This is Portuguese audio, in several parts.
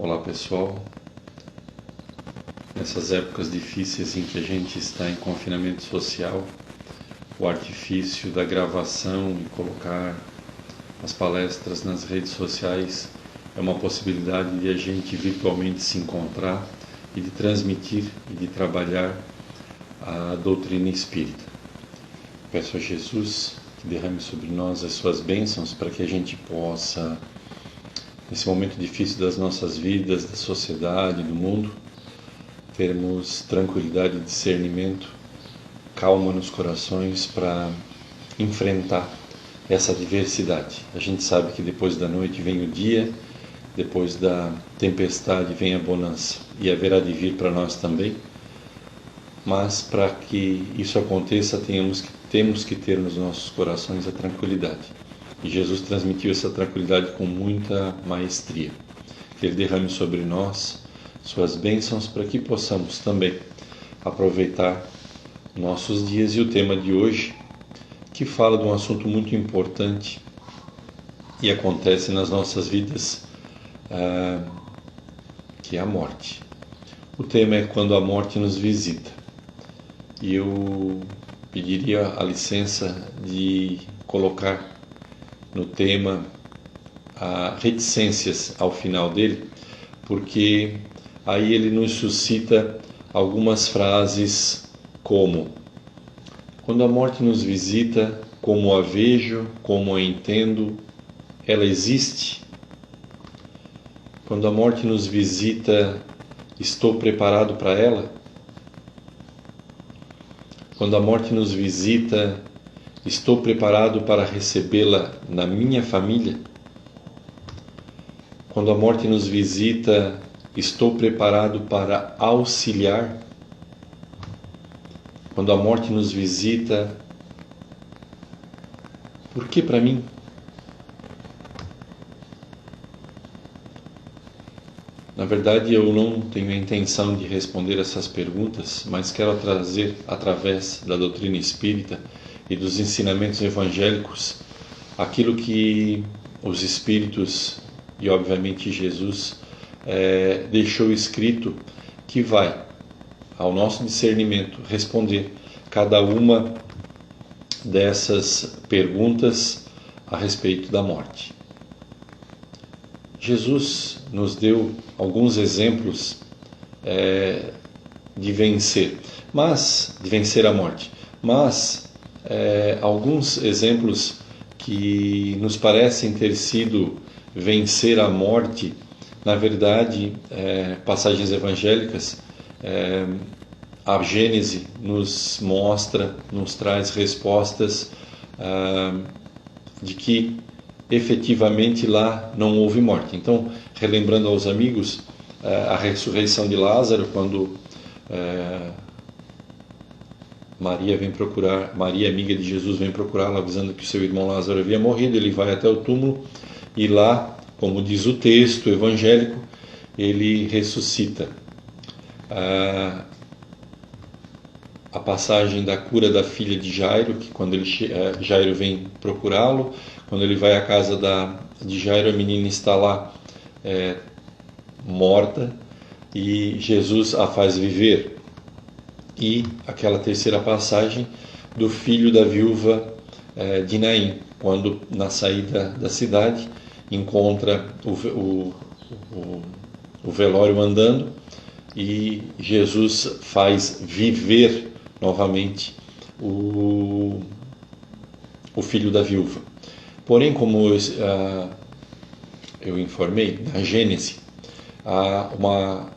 Olá pessoal, nessas épocas difíceis em que a gente está em confinamento social, o artifício da gravação e colocar as palestras nas redes sociais é uma possibilidade de a gente virtualmente se encontrar e de transmitir e de trabalhar a doutrina espírita. Peço a Jesus que derrame sobre nós as suas bênçãos para que a gente possa, nesse momento difícil das nossas vidas, da sociedade, do mundo, termos tranquilidade e discernimento, calma nos corações para enfrentar essa adversidade. A gente sabe que depois da noite vem o dia, depois da tempestade vem a bonança, e haverá de vir para nós também, mas para que isso aconteça temos que ter nos nossos corações a tranquilidade. E Jesus transmitiu essa tranquilidade com muita maestria. Que Ele derrame sobre nós suas bênçãos para que possamos também aproveitar nossos dias. E o tema de hoje, que fala de um assunto muito importante e acontece nas nossas vidas, que é a morte. O tema é quando a morte nos visita. E eu pediria a licença de colocar no tema reticências ao final dele, porque aí ele nos suscita algumas frases como: quando a morte nos visita, como a vejo, como a entendo, ela existe? Quando a morte nos visita, estou preparado para ela? Quando a morte nos visita, estou preparado para recebê-la na minha família? Quando a morte nos visita, estou preparado para auxiliar? Quando a morte nos visita, por que para mim? Na verdade, eu não tenho a intenção de responder essas perguntas, mas quero trazer, através da doutrina espírita e dos ensinamentos evangélicos, aquilo que os Espíritos e, obviamente, Jesus deixou escrito, que vai, ao nosso discernimento, responder cada uma dessas perguntas a respeito da morte. Jesus nos deu alguns exemplos de vencer a morte, mas alguns exemplos que nos parecem ter sido vencer a morte, na verdade, passagens evangélicas, a Gênese nos mostra, nos traz respostas de que efetivamente lá não houve morte. Então, relembrando aos amigos a ressurreição de Lázaro, quando Maria, amiga de Jesus, vem procurá-lo, avisando que seu irmão Lázaro havia morrido. Ele vai até o túmulo e lá, como diz o texto evangélico, ele ressuscita. A passagem da cura da filha de Jairo, que quando Jairo vem procurá-lo, quando ele vai à casa de Jairo, a menina está lá morta, e Jesus a faz viver. E aquela terceira passagem do filho da viúva de Naim, quando na saída da cidade encontra o velório andando e Jesus faz viver novamente o filho da viúva. Porém, como eu informei, na Gênesis, há uma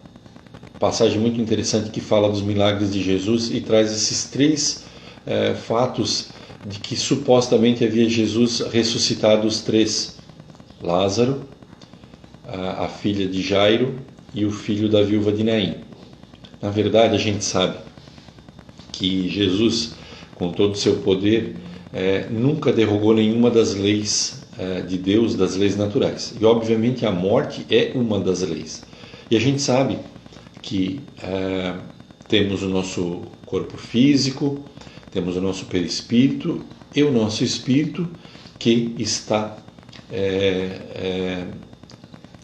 passagem muito interessante que fala dos milagres de Jesus e traz esses três fatos de que supostamente havia Jesus ressuscitado os três: Lázaro, a filha de Jairo e o filho da viúva de Naim. Na verdade, a gente sabe que Jesus, com todo o seu poder, nunca derrogou nenhuma das leis de Deus, das leis naturais. E, obviamente, a morte é uma das leis. E a gente sabe que temos o nosso corpo físico, temos o nosso perispírito e o nosso espírito, que está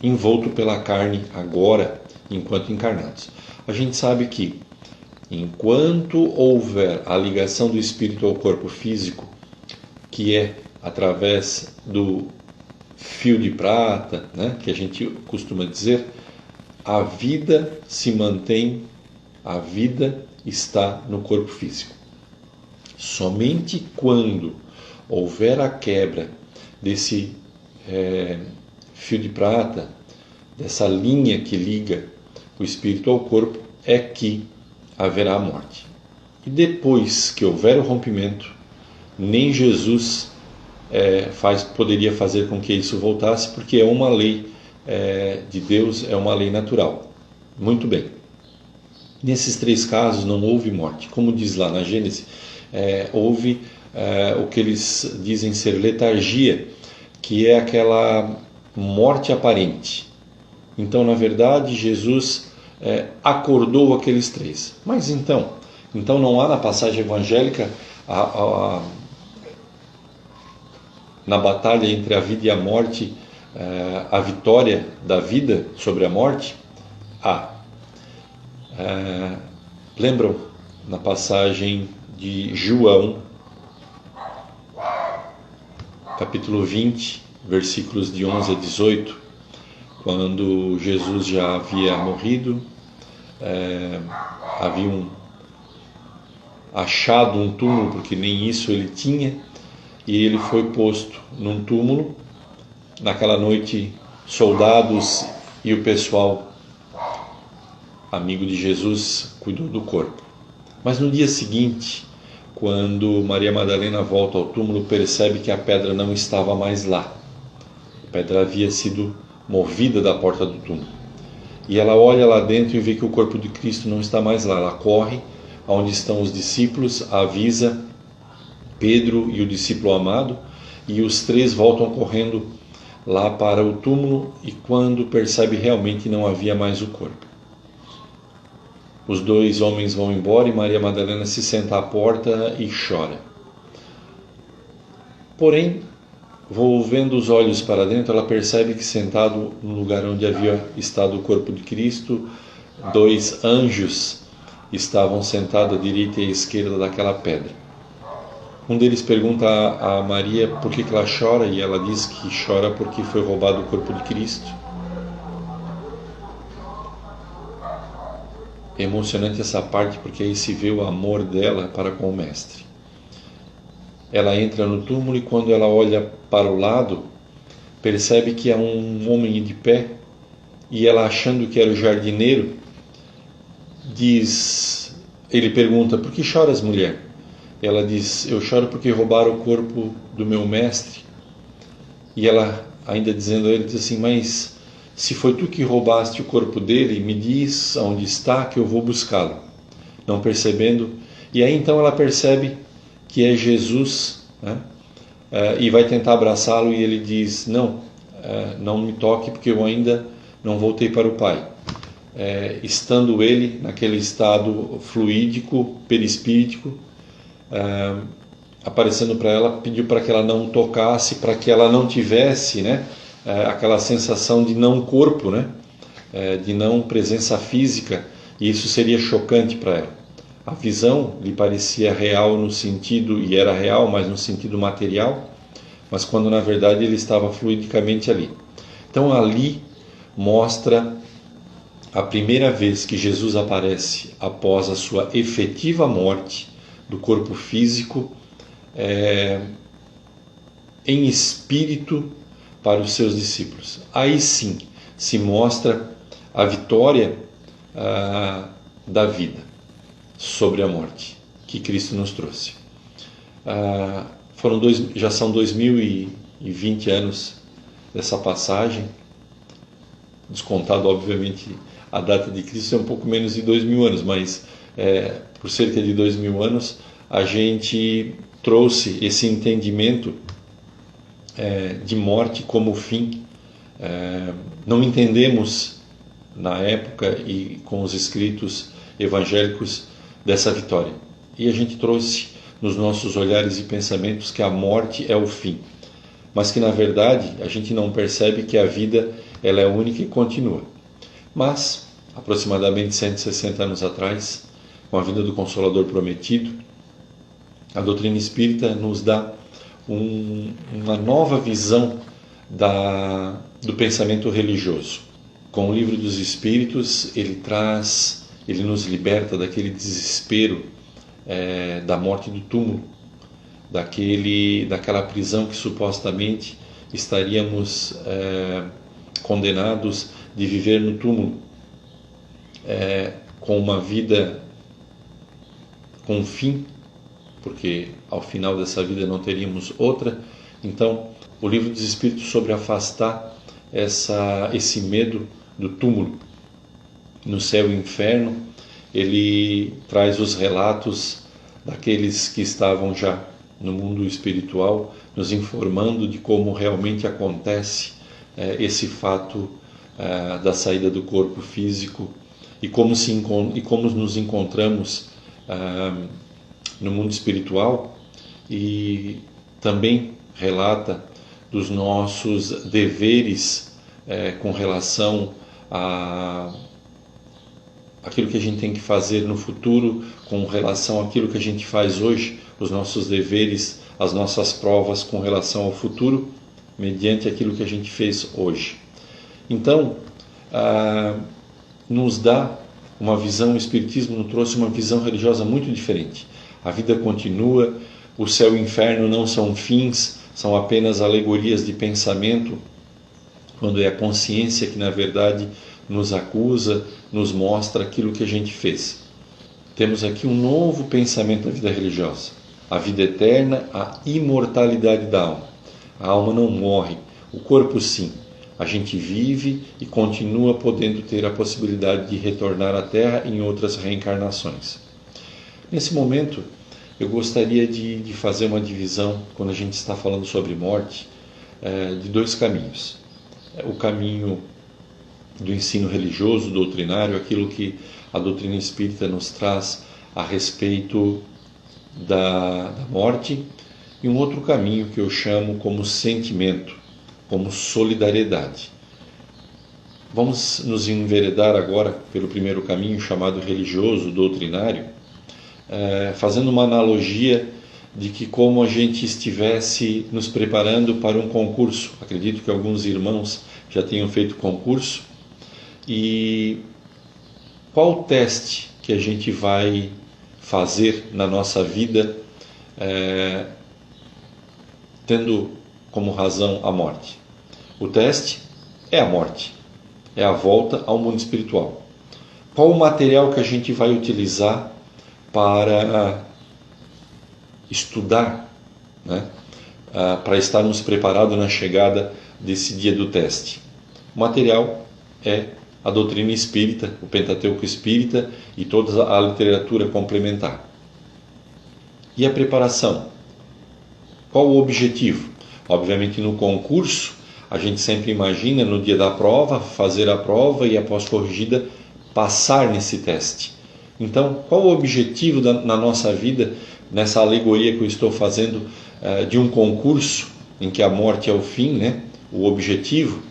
envolto pela carne agora, enquanto encarnados. A gente sabe que enquanto houver a ligação do espírito ao corpo físico, que é através do fio de prata, né, que a gente costuma dizer, a vida se mantém, a vida está no corpo físico. Somente quando houver a quebra desse fio de prata, dessa linha que liga o espírito ao corpo, é que haverá a morte. E depois que houver o rompimento, nem Jesus poderia fazer com que isso voltasse, porque é uma lei de Deus, é uma lei natural. Muito bem. Nesses 3 casos não houve morte. Como diz lá na Gênesis, houve o que eles dizem ser letargia, que é aquela morte aparente. Então, na verdade, Jesus acordou aqueles 3. Mas então não há na passagem evangélica na batalha entre a vida e a morte a vitória da vida sobre a morte? Lembram na passagem de João, capítulo 20, versículos de 11 a 18, quando Jesus já havia morrido, haviam achado um túmulo, porque nem isso ele tinha, e ele foi posto num túmulo. Naquela noite, soldados e o pessoal amigo de Jesus cuidou do corpo. Mas no dia seguinte, quando Maria Madalena volta ao túmulo, percebe que a pedra não estava mais lá. A pedra havia sido movida da porta do túmulo. E ela olha lá dentro e vê que o corpo de Cristo não está mais lá. Ela corre aonde estão os discípulos, avisa Pedro e o discípulo amado, e os 3 voltam correndo lá para o túmulo, e quando percebe realmente não havia mais o corpo. Os 2 homens vão embora e Maria Madalena se senta à porta e chora. Porém, volvendo os olhos para dentro, ela percebe que sentado no lugar onde havia estado o corpo de Cristo, 2 anjos estavam sentados à direita e à esquerda daquela pedra. Um deles pergunta a Maria por que ela chora, e ela diz que chora porque foi roubado o corpo de Cristo. É emocionante essa parte, porque aí se vê o amor dela para com o Mestre. Ela entra no túmulo e quando ela olha para o lado, percebe que há um homem de pé, e ela, achando que era o jardineiro, ele pergunta: por que choras, mulher? Ela diz: eu choro porque roubaram o corpo do meu mestre. E ela, ainda dizendo a ele, diz assim: mas se foi tu que roubaste o corpo dele, me diz onde está que eu vou buscá-lo. Não percebendo. E aí então ela percebe que é Jesus, né? E vai tentar abraçá-lo, e ele diz: não me toque, porque eu ainda não voltei para o Pai. Estando ele naquele estado fluídico, perispíritico, aparecendo para ela, pediu para que ela não tocasse, para que ela não tivesse, né, aquela sensação de não corpo, né, de não presença física, e isso seria chocante para ela. A visão lhe parecia real no sentido, e era real, mas no sentido material, mas quando na verdade ele estava fluidicamente ali. Então ali mostra a primeira vez que Jesus aparece após a sua efetiva morte do corpo físico, em espírito para os seus discípulos. Aí sim se mostra a vitória da vida sobre a morte que Cristo nos trouxe. Já são 2020 anos dessa passagem, descontado obviamente a data de Cristo, é um pouco menos de 2000 anos, mas por cerca de 2000 anos a gente trouxe esse entendimento de morte como fim. Não entendemos na época e com os escritos evangélicos dessa vitória, e a gente trouxe nos nossos olhares e pensamentos que a morte é o fim, mas que na verdade a gente não percebe que a vida ela é única e continua. Mas, aproximadamente 160 anos atrás, com a vinda do Consolador Prometido, a doutrina espírita nos dá uma nova visão do pensamento religioso. Com o Livro dos Espíritos, ele nos liberta daquele desespero da morte do túmulo, daquela prisão que supostamente estaríamos condenados de viver no túmulo, com uma vida com fim, porque ao final dessa vida não teríamos outra. Então, o Livro dos Espíritos, sobre afastar esse medo do túmulo, no céu e inferno, ele traz os relatos daqueles que estavam já no mundo espiritual, nos informando de como realmente acontece esse fato da saída do corpo físico e como nos encontramos no mundo espiritual, e também relata dos nossos deveres com relação aquilo que a gente tem que fazer no futuro, com relação àquilo que a gente faz hoje, os nossos deveres, as nossas provas com relação ao futuro, mediante aquilo que a gente fez hoje. Então, nos dá uma visão, o Espiritismo nos trouxe uma visão religiosa muito diferente. A vida continua, o céu e o inferno não são fins, são apenas alegorias de pensamento, quando é a consciência que, na verdade, nos acusa, nos mostra aquilo que a gente fez. Temos aqui um novo pensamento da vida religiosa. A vida eterna, a imortalidade da alma. A alma não morre, o corpo sim. A gente vive e continua podendo ter a possibilidade de retornar à Terra em outras reencarnações. Nesse momento, eu gostaria de fazer uma divisão, quando a gente está falando sobre morte, de dois caminhos. O caminho do ensino religioso, doutrinário, aquilo que a doutrina espírita nos traz a respeito da morte, e um outro caminho que eu chamo como sentimento, como solidariedade. Vamos nos enveredar agora pelo primeiro caminho, chamado religioso, doutrinário, fazendo uma analogia de que como a gente estivesse nos preparando para um concurso. Acredito que alguns irmãos já tenham feito concurso. E qual o teste que a gente vai fazer na nossa vida, tendo como razão a morte? O teste é a morte, é a volta ao mundo espiritual. Qual o material que a gente vai utilizar para estudar, né? Para estarmos preparados na chegada desse dia do teste? O material é a doutrina espírita, o Pentateuco espírita e toda a literatura complementar. E a preparação? Qual o objetivo? Obviamente, no concurso, a gente sempre imagina no dia da prova, fazer a prova e, após corrigida, passar nesse teste. Então, qual o objetivo na nossa vida, nessa alegoria que eu estou fazendo de um concurso, em que a morte é o fim, né? O objetivo?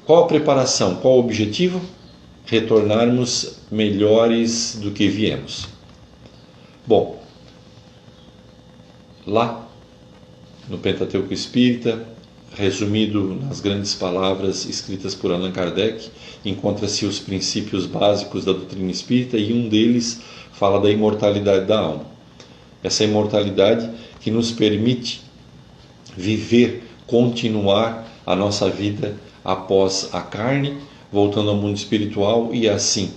Qual a preparação? Qual o objetivo? Retornarmos melhores do que viemos. Bom, lá no Pentateuco Espírita, resumido nas grandes palavras escritas por Allan Kardec, encontra-se os princípios básicos da doutrina espírita, e um deles fala da imortalidade da alma. Essa imortalidade que nos permite viver, continuar a nossa vida após a carne, voltando ao mundo espiritual, e assim,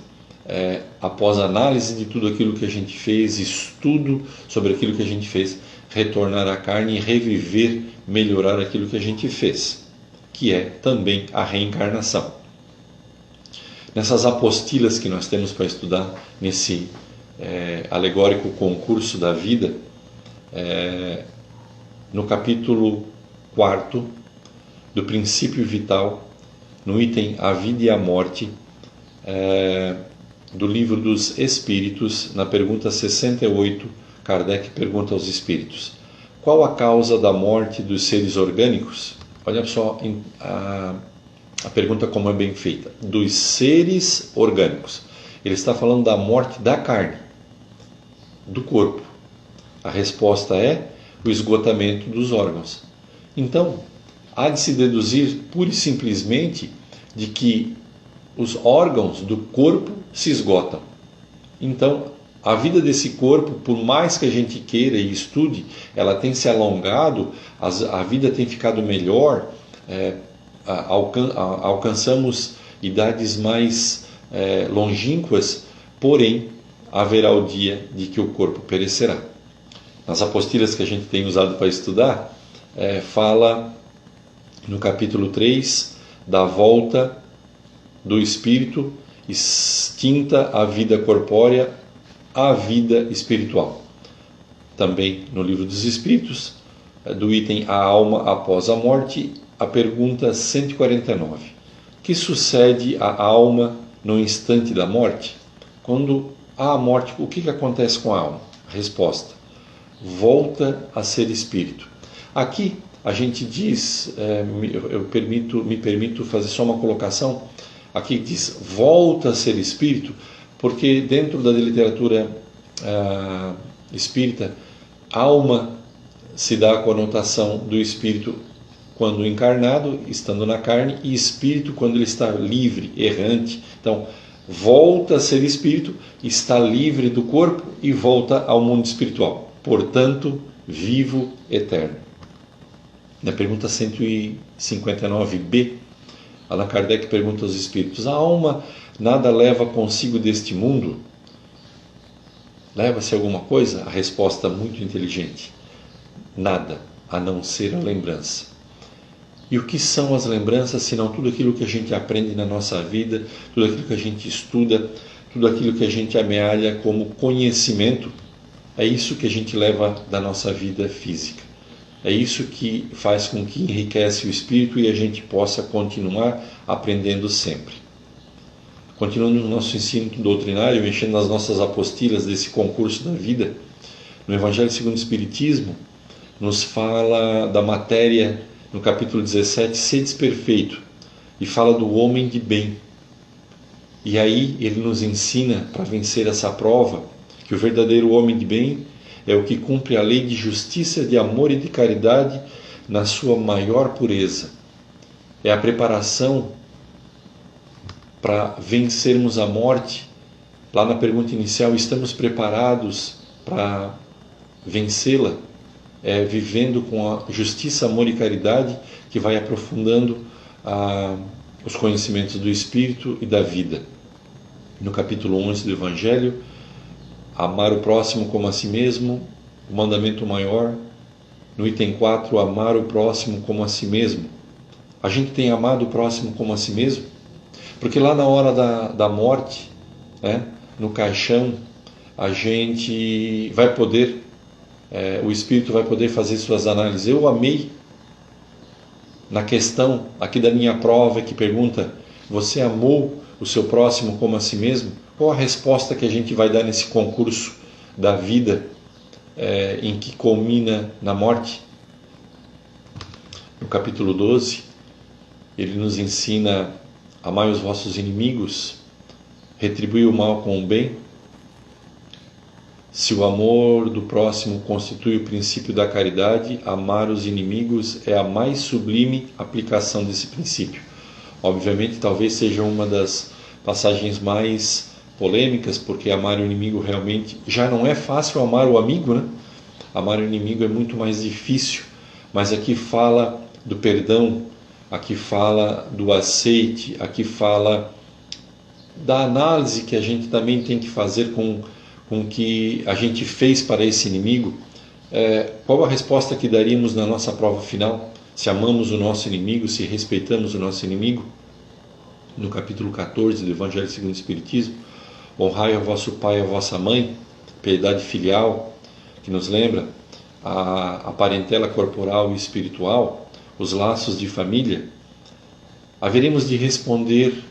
após análise de tudo aquilo que a gente fez, estudo sobre aquilo que a gente fez, retornar à carne e reviver, melhorar aquilo que a gente fez, que é também a reencarnação. Nessas apostilas que nós temos para estudar, nesse alegórico concurso da vida, no capítulo 4 do princípio vital, no item A Vida e a Morte, do Livro dos Espíritos, na pergunta 68, Kardec pergunta aos espíritos: qual a causa da morte dos seres orgânicos? olha só a pergunta como é bem feita. Dos seres orgânicos. Ele está falando da morte da carne, do corpo. A resposta é o esgotamento dos órgãos. Então, há de se deduzir pura e simplesmente de que os órgãos do corpo se esgotam. Então, a vida desse corpo, por mais que a gente queira e estude, ela tem se alongado, a vida tem ficado melhor, alcançamos idades mais longínquas, porém, haverá o dia de que o corpo perecerá. Nas apostilas que a gente tem usado para estudar, fala no capítulo 3 da volta do espírito, extinta a vida corpórea, a vida espiritual. Também no livro dos Espíritos, do item A Alma após a morte, a pergunta 149. Que sucede à alma no instante da morte? Quando há a morte, o que acontece com a alma? Resposta: volta a ser espírito. Aqui a gente diz, me permito fazer só uma colocação, aqui diz volta a ser espírito, porque dentro da literatura espírita, alma se dá a conotação do espírito quando encarnado, estando na carne, e espírito quando ele está livre, errante. Então, volta a ser espírito, está livre do corpo e volta ao mundo espiritual. Portanto, vivo, eterno. Na pergunta 159b, Allan Kardec pergunta aos espíritos: a alma nada leva consigo deste mundo? Leva-se alguma coisa? A resposta muito inteligente: nada, a não ser a lembrança. E o que são as lembranças, senão tudo aquilo que a gente aprende na nossa vida, tudo aquilo que a gente estuda, tudo aquilo que a gente amealha como conhecimento? É isso que a gente leva da nossa vida física. É isso que faz com que enriquece o espírito e a gente possa continuar aprendendo sempre. Continuando no nosso ensino doutrinário, mexendo nas nossas apostilas desse concurso da vida, no Evangelho segundo o Espiritismo, nos fala da matéria, no capítulo 17, sedes perfeito, e fala do homem de bem. E aí ele nos ensina, para vencer essa prova, que o verdadeiro homem de bem é o que cumpre a lei de justiça, de amor e de caridade na sua maior pureza. É a preparação para vencermos a morte. Lá na pergunta inicial, estamos preparados para vencê-la? Vivendo com a justiça, amor e caridade, que vai aprofundando os conhecimentos do Espírito e da vida. No capítulo 11 do Evangelho, amar o próximo como a si mesmo, o mandamento maior. No item 4, amar o próximo como a si mesmo. A gente tem amado o próximo como a si mesmo? Porque lá na hora da morte, no caixão, a gente vai poder, o Espírito vai poder fazer suas análises. Eu amei. Na questão aqui da minha prova que pergunta: você amou o seu próximo como a si mesmo? Qual a resposta que a gente vai dar nesse concurso da vida em que culmina na morte? No capítulo 12, ele nos ensina: amai os vossos inimigos, retribui o mal com o bem. Se o amor do próximo constitui o princípio da caridade, amar os inimigos é a mais sublime aplicação desse princípio. Obviamente, talvez seja uma das passagens mais polêmicas, porque amar o inimigo realmente já não é fácil. Amar o amigo, né? Amar o inimigo é muito mais difícil, mas aqui fala do perdão, aqui fala do aceite, aqui fala da análise que a gente também tem que fazer com que a gente fez para esse inimigo. Qual a resposta que daríamos na nossa prova final? Se amamos o nosso inimigo, se respeitamos o nosso inimigo? No capítulo 14 do Evangelho segundo o Espiritismo, honrai ao vosso pai e à vossa mãe, piedade filial, que nos lembra a parentela corporal e espiritual, os laços de família. Haveremos de responder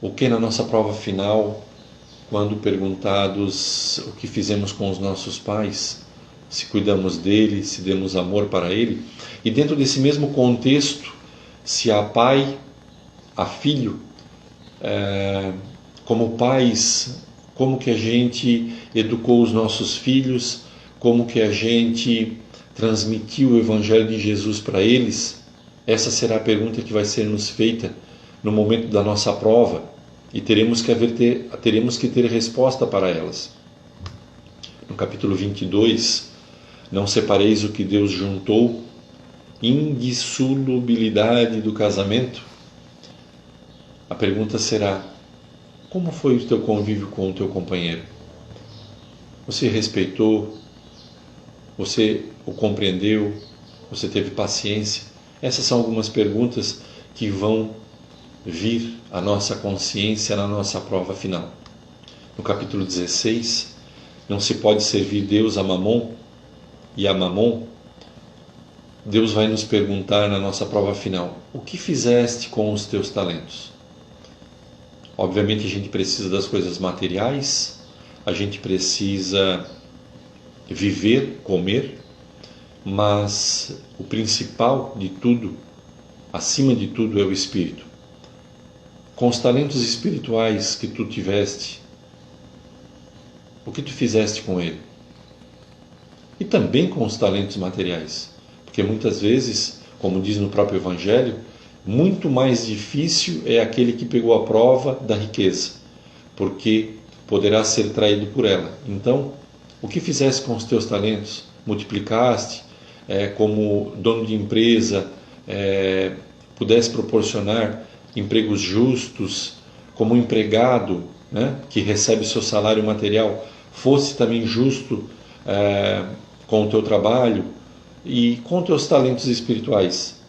o que na nossa prova final, quando perguntados o que fizemos com os nossos pais? se cuidamos dele, se demos amor para ele. E dentro desse mesmo contexto, se há pai, há filho, como pais, como que a gente educou os nossos filhos, como que a gente transmitiu o Evangelho de Jesus para eles. Essa será a pergunta que vai ser nos feita no momento da nossa prova, e teremos que ter resposta para elas. No capítulo 22, não separeis o que Deus juntou, indissolubilidade do casamento. A pergunta será: como foi o teu convívio com o teu companheiro? Você respeitou? Você o compreendeu? Você teve paciência? Essas são algumas perguntas que vão vir à nossa consciência na nossa prova final. No capítulo 16, não se pode servir Deus a Mamon e a Mamon. Deus vai nos perguntar na nossa prova final: o que fizeste com os teus talentos? Obviamente a gente precisa das coisas materiais, a gente precisa viver, comer, mas o principal de tudo, acima de tudo, é o espírito. Com os talentos espirituais que tu tiveste, o que tu fizeste com ele? E também com os talentos materiais, porque muitas vezes, como diz no próprio Evangelho, muito mais difícil é aquele que pegou a prova da riqueza, porque poderá ser traído por ela. Então, o que fizeste com os teus talentos? Multiplicaste? Como dono de empresa, pudesse proporcionar empregos justos? Como empregado, né, que recebe seu salário material, fosse também justo com o teu trabalho e com teus talentos espirituais?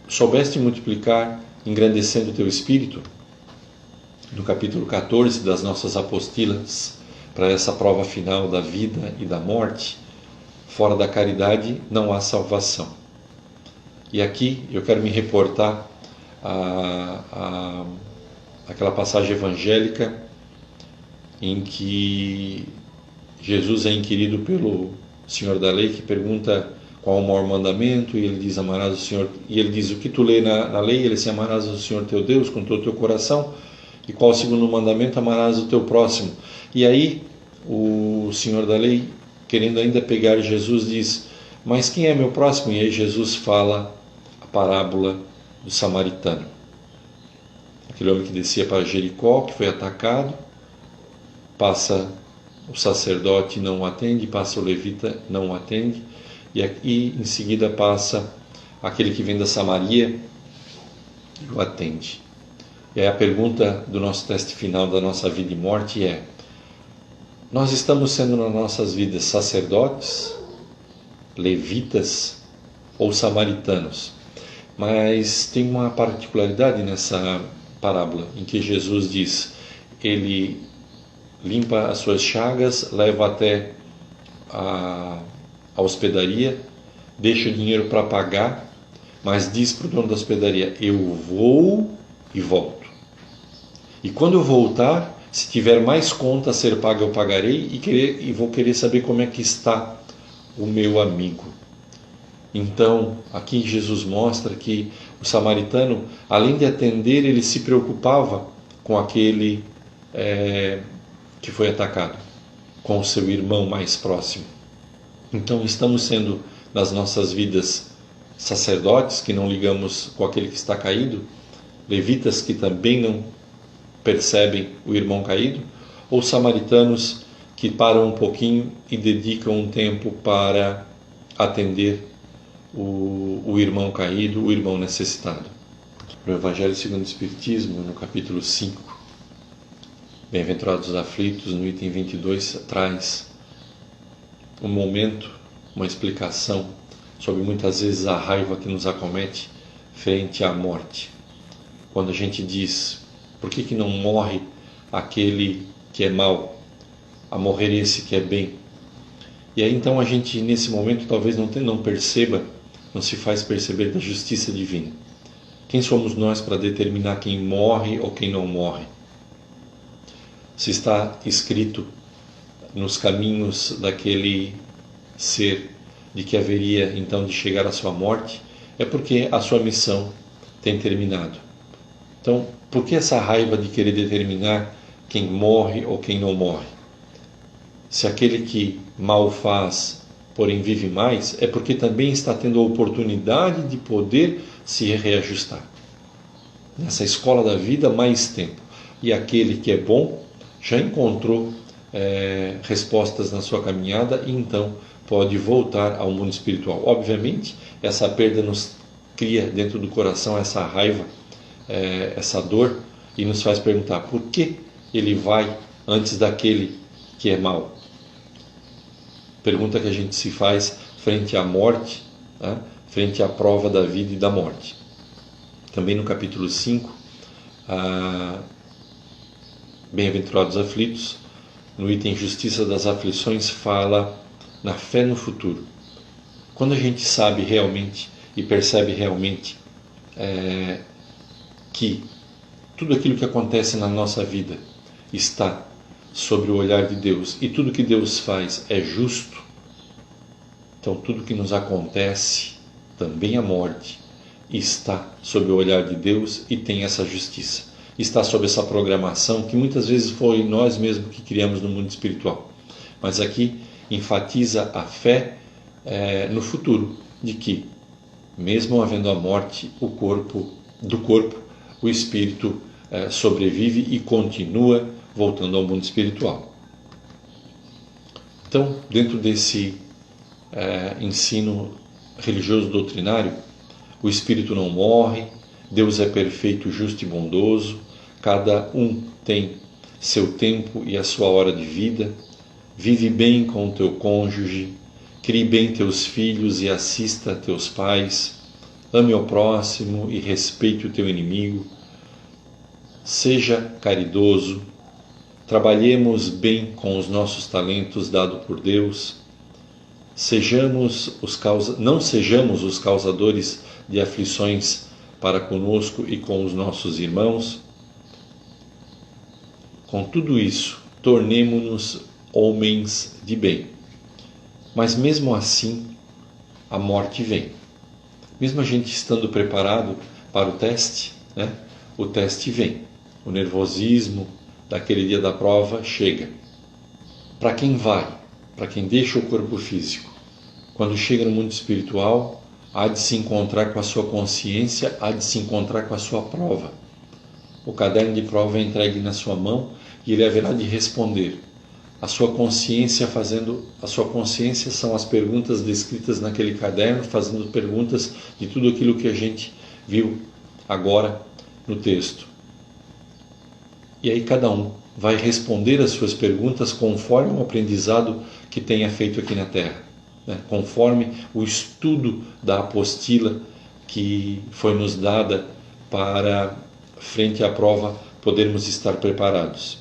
Soubeste multiplicar, engrandecendo o teu espírito? No capítulo 14 das nossas apostilas, para essa prova final da vida e da morte, fora da caridade não há salvação. E aqui eu quero me reportar àquela passagem evangélica em que Jesus é inquirido pelo senhor da lei, que pergunta qual o maior mandamento, e ele diz: amarás o Senhor. E ele diz: o que tu lê na lei? Ele diz: amarás o Senhor teu Deus com todo o teu coração. E qual o segundo mandamento? Amarás o teu próximo. E aí o senhor da lei, querendo ainda pegar Jesus, diz: mas quem é meu próximo? E aí Jesus fala a parábola do samaritano. Aquele homem que descia para Jericó, que foi atacado, passa o sacerdote, não o atende, passa o levita, não o atende, e aqui em seguida passa aquele que vem da Samaria e o atende. E aí a pergunta do nosso teste final da nossa vida e morte é: nós estamos sendo nas nossas vidas sacerdotes, levitas ou samaritanos? Mas tem uma particularidade nessa parábola, em que Jesus diz: ele limpa as suas chagas, leva até a hospedaria, deixa o dinheiro para pagar, mas diz para o dono da hospedaria: eu vou e volto. E quando eu voltar, se tiver mais conta a ser paga, eu pagarei e vou querer saber como é que está o meu amigo. Então, aqui Jesus mostra que o samaritano, além de atender, ele se preocupava com aquele que foi atacado, com o seu irmão mais próximo. Então, estamos sendo, nas nossas vidas, sacerdotes que não ligamos com aquele que está caído, levitas que também não percebem o irmão caído, ou samaritanos que param um pouquinho e dedicam um tempo para atender o irmão caído, o irmão necessitado. No Evangelho segundo o Espiritismo, no capítulo 5, Bem-aventurados os aflitos, no item 22, traz um momento, uma explicação sobre muitas vezes a raiva que nos acomete frente à morte. Quando a gente diz: por que não morre aquele que é mau, a morrer esse que é bem? E aí então a gente nesse momento talvez não perceba, não se faz perceber da justiça divina. Quem somos nós para determinar quem morre ou quem não morre? Se está escrito nos caminhos daquele ser de que haveria então de chegar à sua morte, é porque a sua missão tem terminado. Então, por que essa raiva de querer determinar quem morre ou quem não morre? Se aquele que mal faz, porém vive mais, é porque também está tendo a oportunidade de poder se reajustar. Nessa escola da vida, mais tempo. E aquele que é bom já encontrou respostas na sua caminhada e então pode voltar ao mundo espiritual. Obviamente, essa perda nos cria dentro do coração essa raiva, essa dor, e nos faz perguntar por que ele vai antes daquele que é mau. Pergunta que a gente se faz frente à morte, né? Frente à prova da vida e da morte. Também no capítulo 5, Bem-aventurados aflitos, no item Justiça das Aflições, fala na fé no futuro. Quando a gente sabe realmente e percebe realmente que tudo aquilo que acontece na nossa vida está sobre o olhar de Deus e tudo que Deus faz é justo, então tudo que nos acontece, também a morte, está sob o olhar de Deus e tem essa justiça. Está sob essa programação que muitas vezes foi nós mesmos que criamos no mundo espiritual. Mas aqui enfatiza a fé no futuro, de que, mesmo havendo a morte, do corpo, o espírito sobrevive e continua voltando ao mundo espiritual. Então, dentro desse ensino religioso doutrinário, o espírito não morre, Deus é perfeito, justo e bondoso, cada um tem seu tempo e a sua hora de vida, vive bem com o teu cônjuge, crie bem teus filhos e assista teus pais, ame ao próximo e respeite o teu inimigo, seja caridoso, trabalhemos bem com os nossos talentos dados por Deus, não sejamos os causadores de aflições para conosco e com os nossos irmãos. Com tudo isso, tornemo-nos homens de bem. Mas mesmo assim, a morte vem. Mesmo a gente estando preparado para o teste, né? O teste vem. O nervosismo daquele dia da prova chega. Para quem vai, para quem deixa o corpo físico, quando chega no mundo espiritual, há de se encontrar com a sua consciência, há de se encontrar com a sua prova. O caderno de prova é entregue na sua mão e ele haverá de responder. A sua consciência são as perguntas descritas naquele caderno, fazendo perguntas de tudo aquilo que a gente viu agora no texto. E aí cada um vai responder as suas perguntas conforme o aprendizado que tenha feito aqui na Terra, né? Conforme o estudo da apostila que foi nos dada para, frente à prova, podermos estar preparados.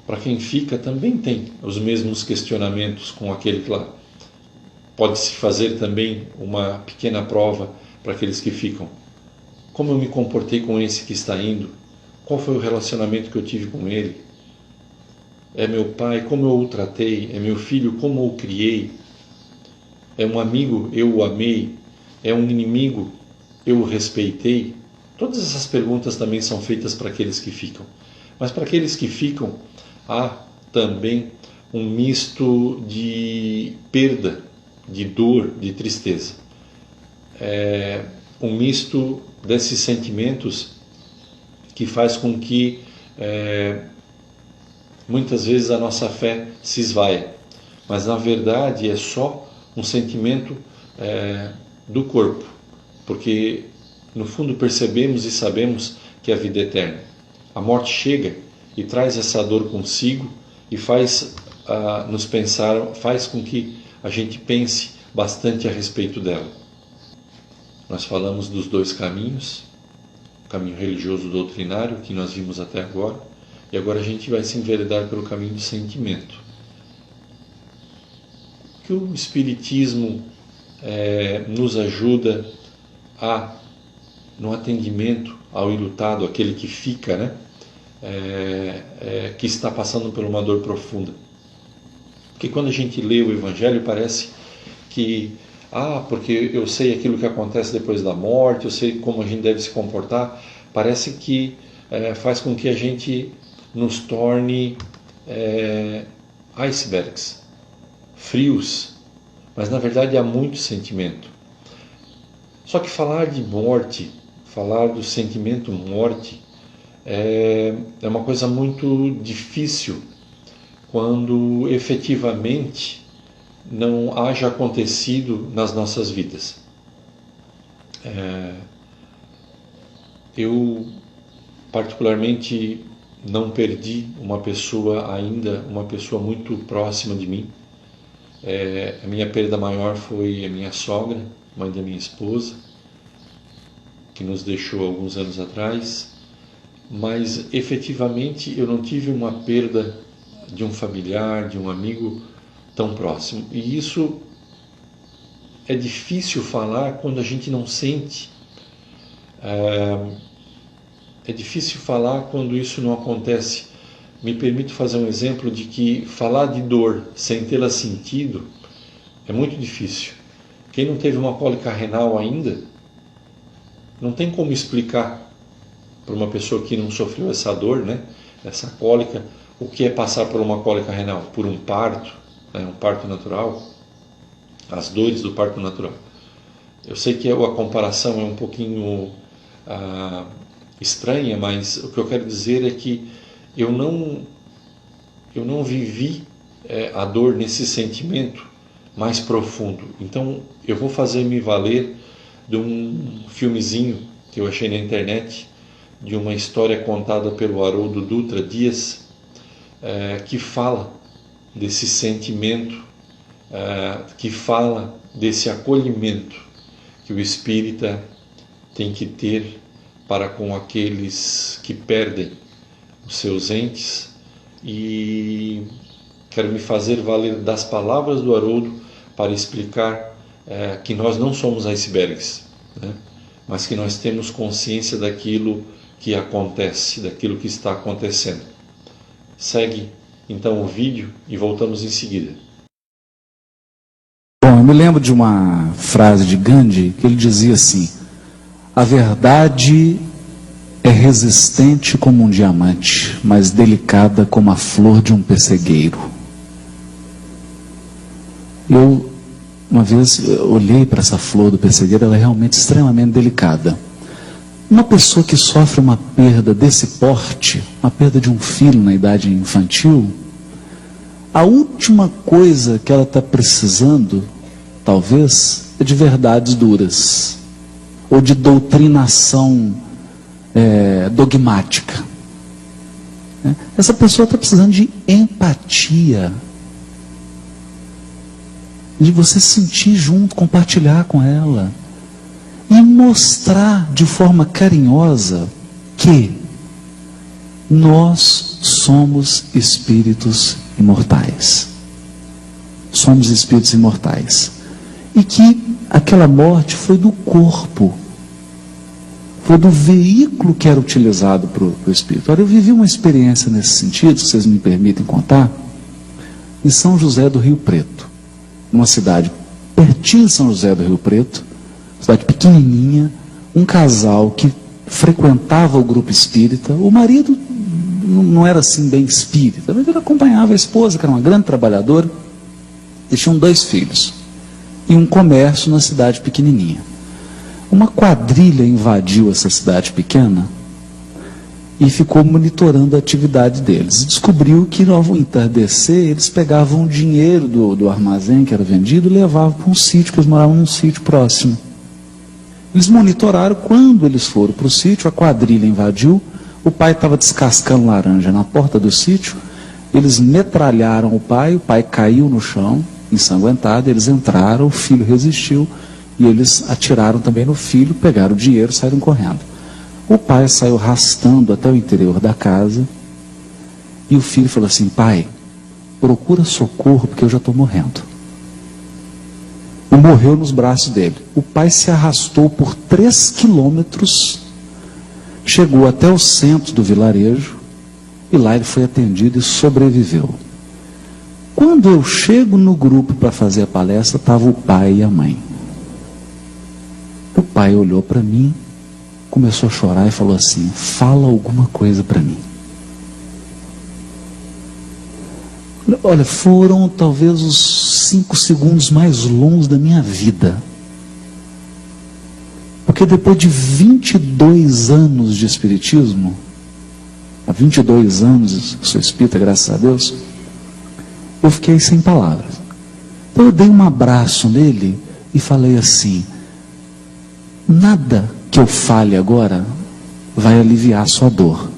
Para quem fica também tem os mesmos questionamentos com aquele que lá. Pode-se fazer também uma pequena prova para aqueles que ficam. Como eu me comportei com esse que está indo? Qual foi o relacionamento que eu tive com ele? É meu pai, como eu o tratei? É meu filho, como eu o criei? É um amigo, eu o amei? É um inimigo, eu o respeitei? Todas essas perguntas também são feitas para aqueles que ficam. Mas para aqueles que ficam, há também um misto de perda, de dor, de tristeza. Um misto desses sentimentos que faz com que muitas vezes a nossa fé se esvaia. Mas na verdade é só um sentimento do corpo, porque no fundo percebemos e sabemos que a vida é eterna. A morte chega e traz essa dor consigo e faz com que a gente pense bastante a respeito dela. Nós falamos dos dois caminhos, o caminho religioso doutrinário que nós vimos até agora, e agora a gente vai se enveredar pelo caminho do sentimento. Que o Espiritismo nos ajuda no atendimento ao ilutado, aquele que fica, né? Que está passando por uma dor profunda. Porque quando a gente lê o Evangelho, parece que, porque eu sei aquilo que acontece depois da morte, eu sei como a gente deve se comportar, parece que faz com que a gente nos torne icebergs, frios, mas na verdade há muito sentimento. Só que falar de morte, falar do sentimento morte, é uma coisa muito difícil quando efetivamente não haja acontecido nas nossas vidas. Eu particularmente não perdi uma pessoa ainda, uma pessoa muito próxima de mim. A minha perda maior foi a minha sogra, mãe da minha esposa, que nos deixou alguns anos atrás, mas efetivamente eu não tive uma perda de um familiar, de um amigo tão próximo. E isso é difícil falar quando a gente não sente. É difícil falar quando isso não acontece. Me permito fazer um exemplo de que falar de dor sem tê-la sentido é muito difícil. Quem não teve uma cólica renal ainda, não tem como explicar para uma pessoa que não sofreu essa dor, né? Essa cólica, o que é passar por uma cólica renal? Por um parto, né? Um parto natural, as dores do parto natural. Eu sei que a comparação é um pouquinho estranha, mas o que eu quero dizer é que eu não vivi a dor nesse sentimento mais profundo. Então eu vou fazer me valer de um filmezinho que eu achei na internet, de uma história contada pelo Haroldo Dutra Dias, que fala desse sentimento, que fala desse acolhimento que o espírita tem que ter para com aqueles que perdem os seus entes. E quero me fazer valer das palavras do Haroldo para explicar que nós não somos icebergs, né? Mas que nós temos consciência daquilo que acontece, daquilo que está acontecendo. Segue então o vídeo e voltamos em seguida. Bom, eu me lembro de uma frase de Gandhi que ele dizia assim: a verdade é resistente como um diamante, mas delicada como a flor de um pessegueiro. Eu, uma vez, olhei para essa flor do pessegueiro, ela é realmente extremamente delicada. Uma pessoa que sofre uma perda desse porte, uma perda de um filho na idade infantil, a última coisa que ela está precisando, talvez, é de verdades duras, ou de doutrinação dogmática. Essa pessoa está precisando de empatia, de você sentir junto, compartilhar com ela e mostrar de forma carinhosa que nós somos espíritos imortais. Somos espíritos imortais. E que aquela morte foi do corpo, foi do veículo que era utilizado para o espírito. Olha, eu vivi uma experiência nesse sentido, se vocês me permitem contar, em São José do Rio Preto, numa cidade pertinho de São José do Rio Preto, cidade pequenininha, um casal que frequentava o grupo espírita. O marido não era assim bem espírita, mas ele acompanhava a esposa, que era uma grande trabalhadora, e tinham 2 filhos, e um comércio na cidade pequenininha. Uma quadrilha invadiu essa cidade pequena e ficou monitorando a atividade deles. E descobriu que ao entardecer eles pegavam o dinheiro do armazém que era vendido e levavam para um sítio, que eles moravam num sítio próximo. Eles monitoraram. Quando eles foram para o sítio, a quadrilha invadiu, o pai estava descascando laranja na porta do sítio, eles metralharam o pai caiu no chão, ensanguentado, eles entraram, o filho resistiu, e eles atiraram também no filho, pegaram o dinheiro e saíram correndo. O pai saiu arrastando até o interior da casa, e o filho falou assim: pai, procura socorro porque eu já estou morrendo. E morreu nos braços dele. O pai se arrastou por 3 quilômetros, chegou até o centro do vilarejo, e lá ele foi atendido e sobreviveu. Quando eu chego no grupo para fazer a palestra, estava o pai e a mãe. O pai olhou para mim, começou a chorar e falou assim: fala alguma coisa para mim. Olha, foram talvez os 5 segundos mais longos da minha vida. Porque depois de 22 anos de espiritismo, há 22 anos sou espírita, graças a Deus, eu fiquei sem palavras. Então eu dei um abraço nele e falei assim: nada que eu fale agora vai aliviar a sua dor,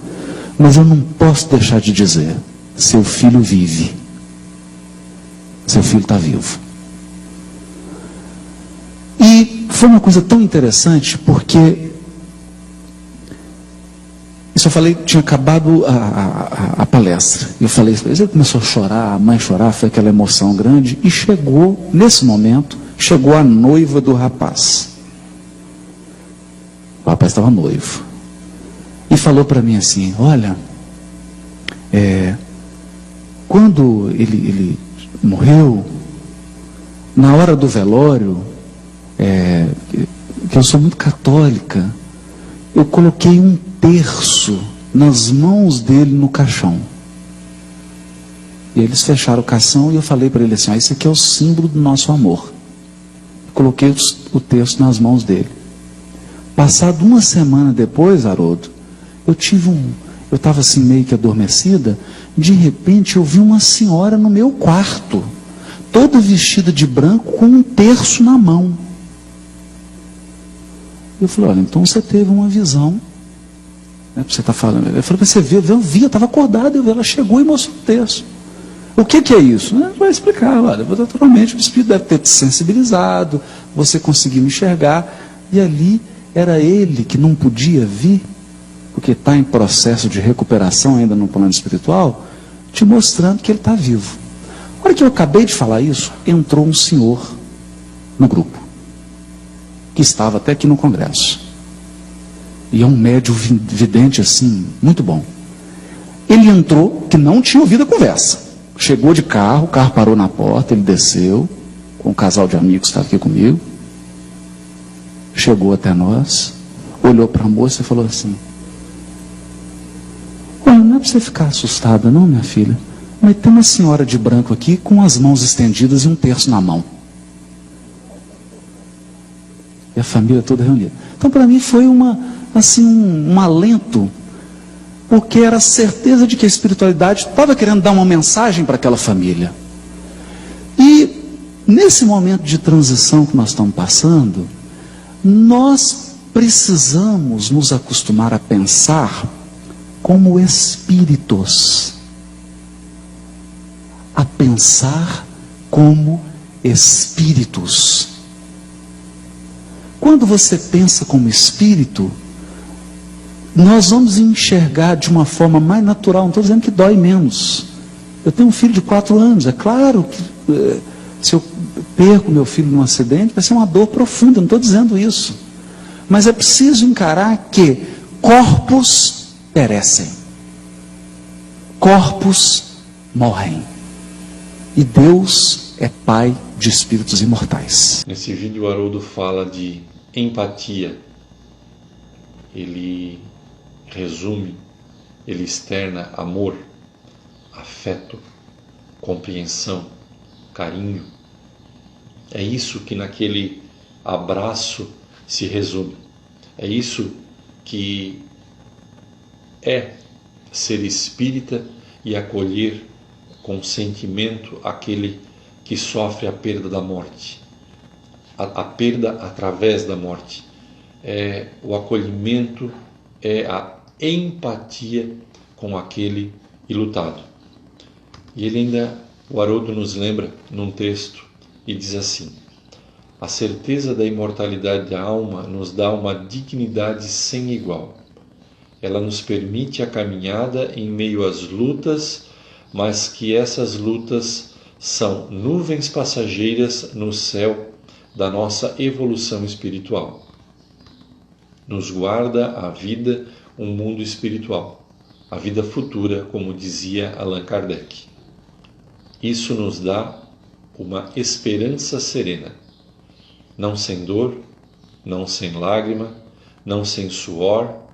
mas eu não posso deixar de dizer: seu filho vive, seu filho está vivo. E foi uma coisa tão interessante, porque isso eu falei, tinha acabado a palestra. Eu falei, ele começou a chorar, a mãe chorar, foi aquela emoção grande, e chegou, nesse momento, chegou a noiva do rapaz. O rapaz estava noivo. E falou para mim assim: olha, quando ele morreu, na hora do velório, que eu sou muito católica, eu coloquei um terço nas mãos dele no caixão. E eles fecharam o caixão e eu falei para ele assim: esse aqui é o símbolo do nosso amor. Coloquei o terço nas mãos dele. Passado uma semana depois, Haroldo, eu estava assim meio que adormecida, de repente eu vi uma senhora no meu quarto, toda vestida de branco, com um terço na mão. Eu falei: olha, então você teve uma visão, né, você está falando. Eu falei: você viu? Eu vi, eu estava acordado, ela chegou e mostrou o terço. O que é isso? Vai explicar. Olha, naturalmente o Espírito deve ter te sensibilizado, você conseguiu enxergar, e ali era ele que não podia vir, porque está em processo de recuperação ainda no plano espiritual, te mostrando que ele está vivo. A hora que eu acabei de falar isso, entrou um senhor no grupo, que estava até aqui no congresso. E é um médium vidente assim, muito bom. Ele entrou, que não tinha ouvido a conversa. Chegou de carro, o carro parou na porta, ele desceu, com um casal de amigos que estava aqui comigo. Chegou até nós, olhou para a moça e falou assim: olha, não é para você ficar assustada não, minha filha, mas tem uma senhora de branco aqui com as mãos estendidas e um terço na mão. E a família toda reunida. Então, para mim, foi um alento, porque era a certeza de que a espiritualidade estava querendo dar uma mensagem para aquela família. E, nesse momento de transição que nós estamos passando, nós precisamos nos acostumar a pensar como espíritos. A pensar como espíritos. Quando você pensa como espírito, nós vamos enxergar de uma forma mais natural. Não estou dizendo que dói menos. Eu tenho um filho de 4 anos. É claro que se eu perco meu filho num acidente, vai ser uma dor profunda. Não estou dizendo isso. Mas é preciso encarar que corpos perecem. Corpos morrem. E Deus é Pai de espíritos imortais. Nesse vídeo o Haroldo fala de empatia. Ele resume, ele externa amor, afeto, compreensão, carinho. É isso que naquele abraço se resume. É isso que é ser espírita e acolher com sentimento aquele que sofre a perda da morte. A perda através da morte. É o acolhimento, é a empatia com aquele ilutado. E ele ainda, o Haroldo nos lembra num texto e diz assim: a certeza da imortalidade da alma nos dá uma dignidade sem igual. Ela nos permite a caminhada em meio às lutas, mas que essas lutas são nuvens passageiras no céu da nossa evolução espiritual. Nos guarda a vida, um mundo espiritual, a vida futura, como dizia Allan Kardec. Isso nos dá uma esperança serena, não sem dor, não sem lágrima, não sem suor,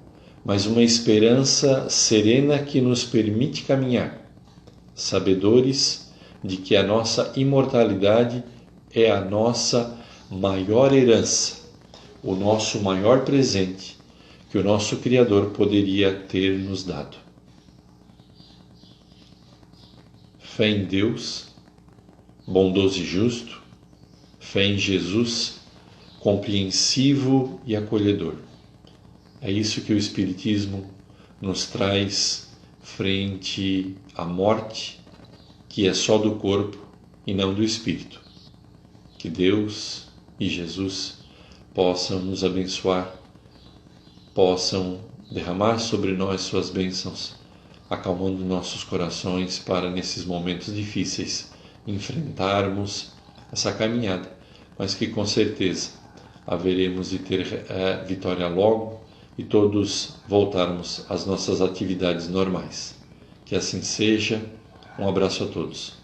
mas uma esperança serena que nos permite caminhar, sabedores de que a nossa imortalidade é a nossa maior herança, o nosso maior presente que o nosso Criador poderia ter nos dado. Fé em Deus, bondoso e justo, fé em Jesus, compreensivo e acolhedor. É isso que o Espiritismo nos traz frente à morte, que é só do corpo e não do espírito. Que Deus e Jesus possam nos abençoar, possam derramar sobre nós suas bênçãos, acalmando nossos corações para, nesses momentos difíceis, enfrentarmos essa caminhada, mas que com certeza haveremos de ter vitória logo e todos voltarmos às nossas atividades normais. Que assim seja. Um abraço a todos.